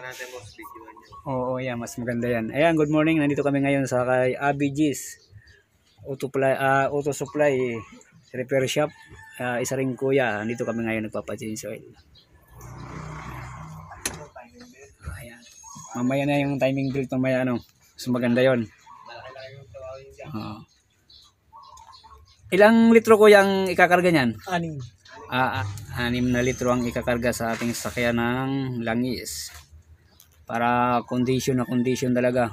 natin boss, video niya. Oo, yan, mas maganda yan. Ayan, good morning. Nandito kami ngayon sa kay ABG's Auto Supply Repair Shop. Isa ring kuya. Nandito kami ngayon nagpapa-change oil. Ayan. Mamaya na yung timing belt, mamaya ano. Mas maganda yon. Ilang litro kuya ang ikakarga niyan? 6 na litro ang ikakarga sa ating sakyan ng langis. Para condition na condition talaga.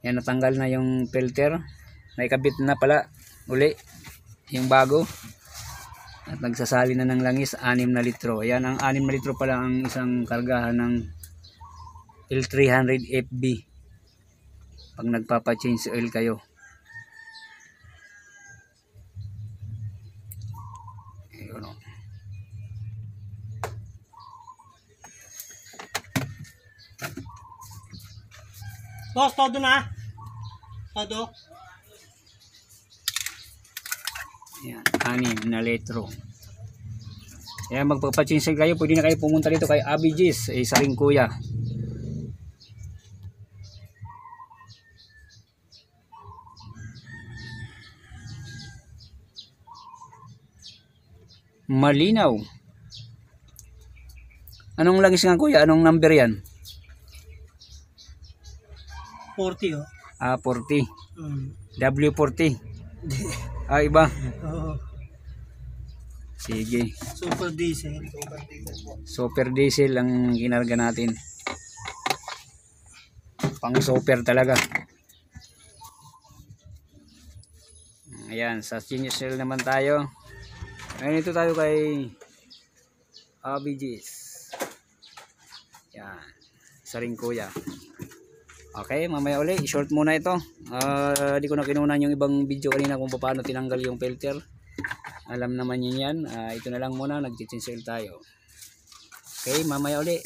Yan, natanggal na yung filter. Naikabit na pala uli yung bago. At nagsasali na ng langis 6 na litro. Yan, ang 6 na litro pala ang isang kargahan ng L300 FB pag nagpapa-change oil kayo. Ayun, oh. Boss, todo na? Todo? Ayan, 6 na litro. Ayan, magpapachange kayo, pwede na kayo pumunta dito kay ABG's, isa ring kuya. Malinaw. Anong langis nga kuya? Anong number yan? 40 oh. 40. Mm. W40. Iba. Oo. Sige. Super diesel. Super diesel ang ginarga natin. Pang super talaga. Ayan, sa change oil naman tayo. Ngayon ito tayo kay ABG's. Yan. Isa rin kuya. Okay, mamaya uli. Short muna ito. Di ko na kinunan yung ibang video kanina kung paano tinanggal yung filter. Alam naman yun yan. Ito na lang muna. Nag-change oil tayo. Okay, mamaya uli.